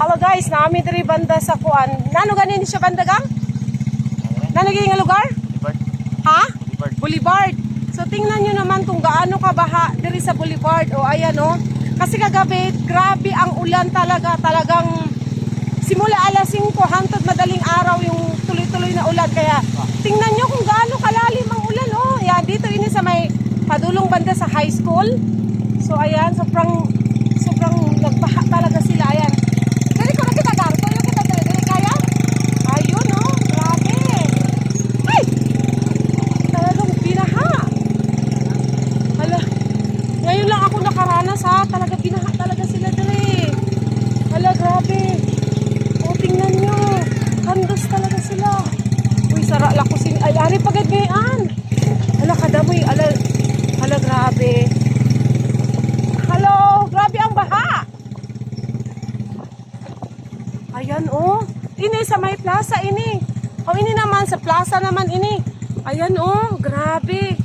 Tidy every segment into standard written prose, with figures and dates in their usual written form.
Hello guys, naami diri banda sa kuan. Nano ganin siya banda gang? Nano gini nga lugar? Boulevard. Ha? Boulevard. Boulevard. So tingnan nyo naman kung gaano kabaha diri sa Boulevard. O ayan o. Kasi kagabi, grabe ang ulan talaga. Talagang simula alas 5 hangtod madaling araw yung tuloy-tuloy na ulan. Kaya tingnan nyo kung gaano kalalim ang ulan. O, ayan, dito ini sa may padulong banda sa high school. So ayan, sobrang nagbaha talaga sila. Ayan. Dali ko na kita garto. Yung kita dali kaya? Ayun o, grabe. Ay! Talagang binaha. Hala. Ngayon lang ako nakaranas ha. Talaga binaha talaga sila dali. Hala, grabe. O, tingnan nyo. Kandos talaga sila. Uy, sarala ko sin... Ay, ari pagad ngayon. Hala, kadamoy. Hala, grabe. Hello, grabe ang baha. Ayan oh. Ini sa may plaza ini. O ini naman sa plaza naman ini. Ayan oh, grabe.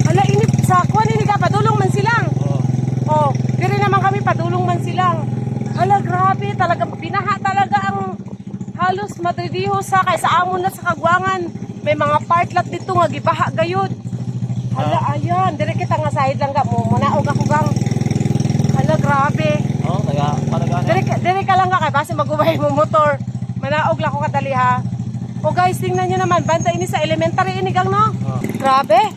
Hala ini sa kuan ini ka padulong man silang. Oh, dire naman kami padulong man silang. Hala grabe, talaga binaha talaga ang halos madridiho sa kay sa amon na sa Kagwangan. May mga part lot dito nga gibaha gayud. Hala ayan, dire kita nga sahid lang ga mo. Munaog ako gang. Hala grabe. Oh, talaga. Dire ka lang ka kay base magubay mo motor. Manaog lang ko kadali ha. O guys, tingnan nyo naman, banda ini sa elementary ini gang no. Grabe.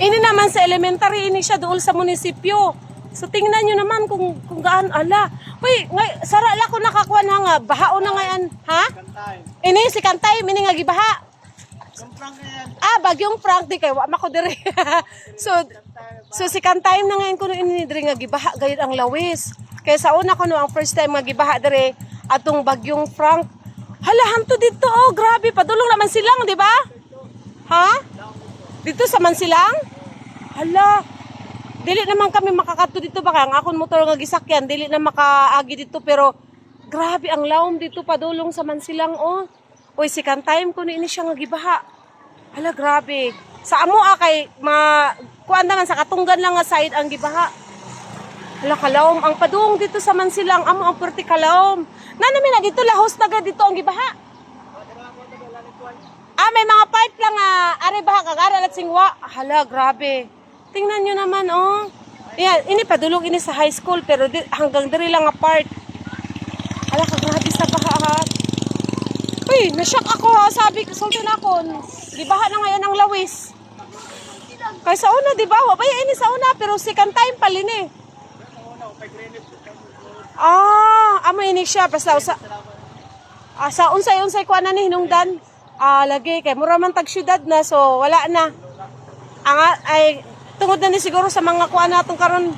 Ini naman sa elementary ini siya dool sa munisipyo. So tingnan nyo naman kung gaan ala. Uy, sara la ko nakakuan ha nga bahaon na ngayon, ha? Ini si Kantay, ini nga gibaha. Bagyong Frank di kay wa mako dire. So si Kantay na ngayon kuno ini dire nga gibaha gayud ang lawis. Kaya sa una kuno ang first time nga gibaha dire atong bagyong Frank. Hala hanto dito oh, grabe padulong naman silang, di ba? Ha? Dito sa Mansilang? Hala. Dili naman kami makakadto dito baka ang akon motor nga gisakyan dili na makaagi dito pero grabe ang lawom dito padulong sa Mansilang oh. Uy si Kantay kuno ini siya nga gibaha. Hala grabe. Sa amo kay kuan naman sa Katunggan lang nga side ang gibaha. Hala kalawom ang padung dito sa Mansilang amo ang perti kalawom. Nanami na dito lahos taga dito ang gibaha. May mga part lang ari baha kagara at singwa. Hala grabe. Tingnan nyo naman oh. Yan, ini padulong ini sa high school pero hanggang diri lang nga part. Hala ka grabe sa baha ha. Uy, na-shock ako ha. Sabi ko, sultan ako. Gibaha na ngayon ang lawis. Kaya sa una, di ba? Wabaya ini sa una, pero second time palin eh. Amo ini siya. Basta sa unsay kuha na ni hinungdan. Lagi, kay mura man tag syudad na, so wala na. Ay, tungod na ni siguro sa mga kuha natong karon.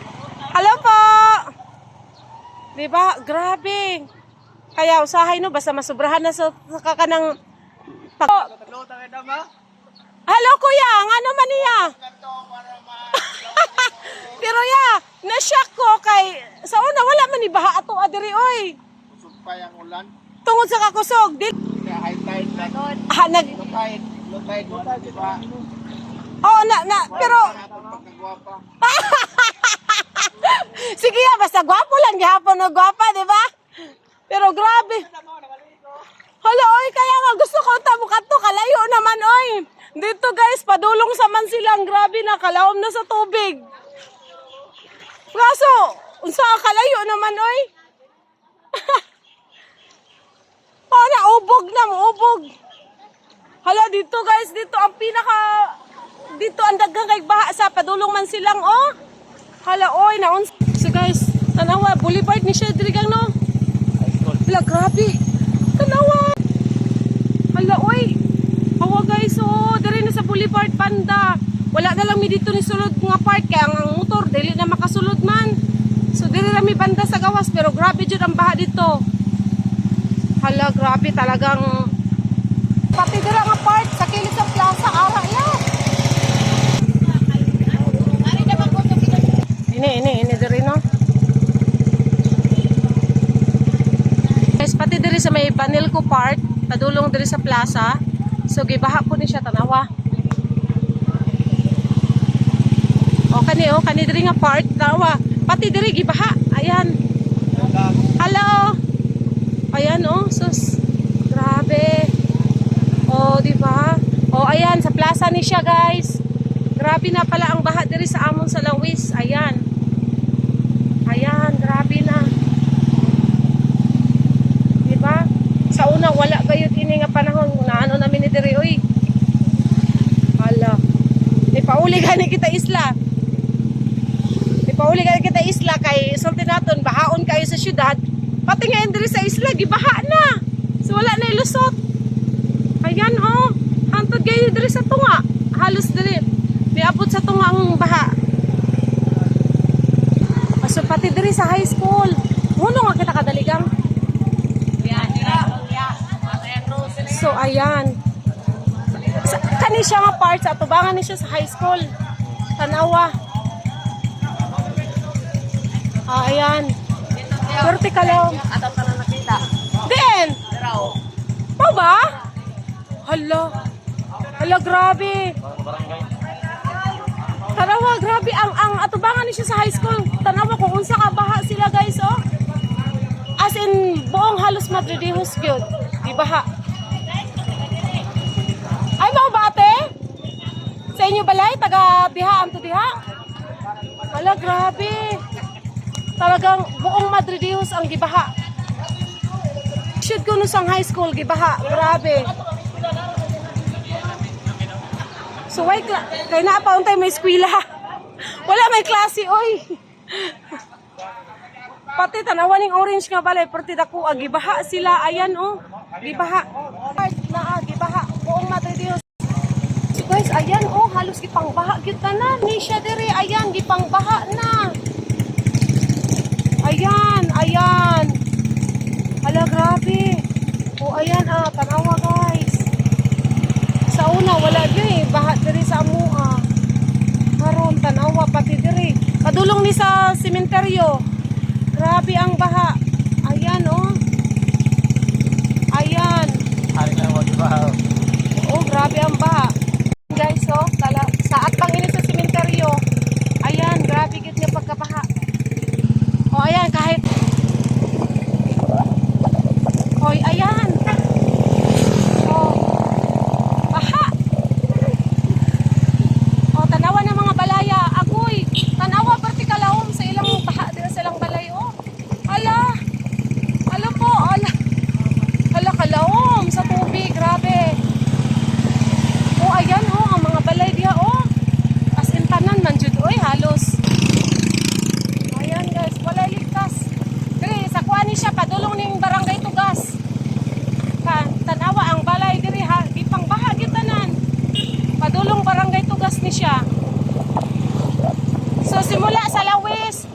Hello po! Di ba? Grabe. Kaya usahay no, basta masubrahan na sa kakanang Hello kuya, ano man niya? Pero ya, na-shock ko kay sa una wala man ni baha ato adiri oy. Kusog pa yung ulan. Tungod sa kakusog, di High tide na doon. Low tide, di ba? Oo pero sige ya, basta gwapo lang gihapon o gwapa, di ba? Pero grabe. Hala, oy, kaya nga gusto ko tabukat to, kalayo naman, oy. Dito guys, padulong sa Mansilang, grabe na, kalawom na sa tubig. Kaso, unsa kalayo naman, oy. Naubog na, maubog. Hala, dito guys, dito ang dito ang dagang kay baha sa padulong Mansilang, oh. Hala, oy, So guys, tanawa, Boulevard ni siya, dirigang no. Hala, grabe. Tanawa. Hala, oy. Hawa guys, oh. Dari na sa Boulevard, banda. Wala na lang mi dito ni sulod nga part. Kaya ang motor, dili na makasulod man. So, dili na mi banda sa gawas. Pero grabe dyan ang baha dito. Hala, grabe talagang. Pati dira nga part, sa kilis sa plaza, ara yan. Ini diri no. Pati diri sa may Banilco Park, padulong diri sa plaza. So gibaha po ni siya tanawa. O kani diri nga part tanawa. Pati diri gibaha. Ayan. Hello. Ayan oh, sus. Grabe. Oh, di ba? Oh, ayan sa plaza ni siya, guys. Grabe na pala ang baha diri sa amon sa Lawis. Ayan. Ayan, grabe na. Di ba? Sa una wala gayud ini nga panahon na ano namin ni diri oy. Hala. Ipauli gani kita isla. Ipauli gani kita isla kay sulti naton bahaon kayo sa syudad. Pati nga diri sa isla gibaha na. So wala na ilusot. Ayan oh. Hantod kayo diri sa tunga. Halos diri. Miabot sa tunga ang baha. So pati diri sa high school. Huno nga kita kadaligang. So ayan. Kani siya nga part sa atubangan ni siya sa high school. Tanawa. Ayan. Vertical lang. Ato pa na nakita. Then, Pero, pa ba? Hala. Hala, grabe. Tanawa, grabe. Ang atubangan ni siya sa high school. Tanawa kung unsa ka baha sila, guys, oh. As in, buong halos Madridihos yun. Di baha. Ay, mga bate? Sa inyo balay? Taga diha, amto diha? Hala, grabe. Talagang buong Madridihos ang gibaha. Shoot ko no sang high school, gibaha. Grabe. So, why kaya na pa untay may eskwela. Wala may klase, oy. Pati tanawan ng orange nga balay, perti dako gibaha sila. Ayan, oh. Gibaha. Gibaha. Buong Madridihos. So, guys, ayan, oh. Halos gipangbaha gyud tanan. Ni siya diri, ayan, gipangbaha na. Ayan, ayan. Hala, grabe. O, ayan, tanawa, guys. Sa una, wala diri. Baha diri sa amua. Karon, tanawa, pati diri. Padulong ni sa sementeryo. Grabe ang baha. Ayan, oh. Ayan. hari na wag ba? Oh, grabe ang baha. Guys, oh. Saat pang ini sa sementeryo. Ayan, grabe gid nga pagkabaha. O, ayan, kahit... Hoy, ayan. O, baha. O, tanawa ng mga balaya. Agoy, tanawa partikalawom sa ilang baha. Dira sa ilang balay, o. Hala. Hala po, hala. Hala, kalawom sa tubig. Grabe. O, ayan, o. Ang mga balay diya, o. As in tanan man, jud, oy, halos. Ayan guys, wala ligtas. Diri, sa kuha ni siya, padulong ning barangay Tugas. Tanawa ang balay diri ha, di pang baha gitanan. Padulong barangay Tugas ni siya. So simula sa Lawis,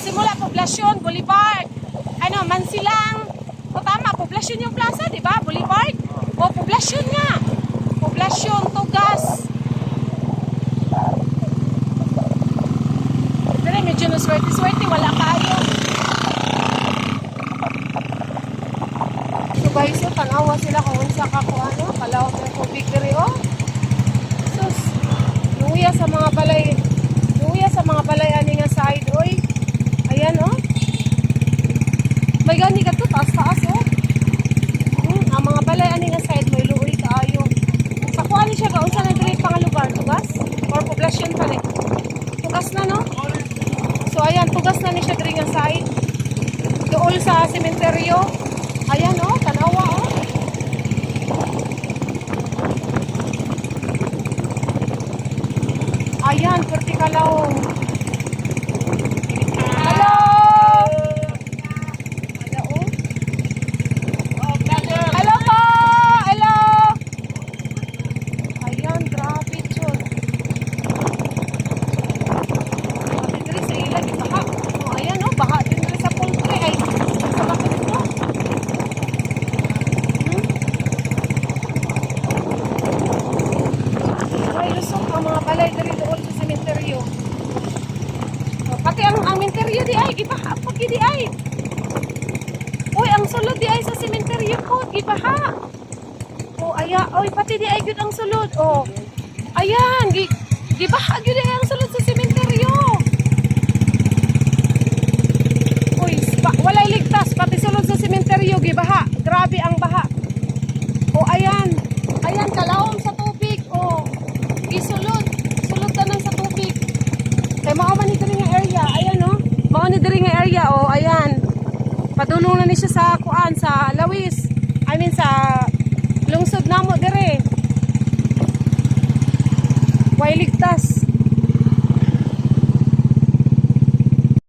simula Poblasyon, Boulevard. Ano, Mansilang. O tama, Poblasyon yung plaza, di ba? Boulevard. O Poblasyon nga. Poblasyon, Tugas. Medyo na swerte-swerte, wala kayo. So guys, tanawa sila kung unsa ka ko ano, kalawag ng tubig diri, oh. Sus, nuya sa mga balay ani nga side, oy. Ayan, oh. May gani ka to, taas-taas, oh. Ang mga balay ani nga side, may luoy kaayo. Sa kuha ni siya, unsa na diri pangalugar, Tugas? Or Poblasyon pa rin? Tugas na, no? So ayan, Tugas na ni siya diri nga side. Dool sa sementeryo. Ayan, oh, tanawa, oh. Ayan, vertikalawong. Hello! Hello, oh. Hello po! Hello! Ayan, grabe, Chod. Baha din rin sa poultry ay sa bakit ito. Ay, lusok ang mga balay diri doon sa sementeryo. Pati ang sementeryo di ay gibaha pag di ay. Uy, ang sulod di ay sa sementeryo ko gibaha. Oh, aya, oy pati di ay gyud ang sulod. Oh. Ayan, gibaha gyud ay ang sulod sa sementeryo. ayan. Ayan, kalawom sa tubig. Oh, isulod. Sulod ka sa tubig. Kaya mao man ni diri nga area. Ayan, oh. Mao ni diri nga area, oh. Ayan. Padulong na ni siya sa kuan, sa Lawis. I mean, sa lungsod namo dire. Way ligtas.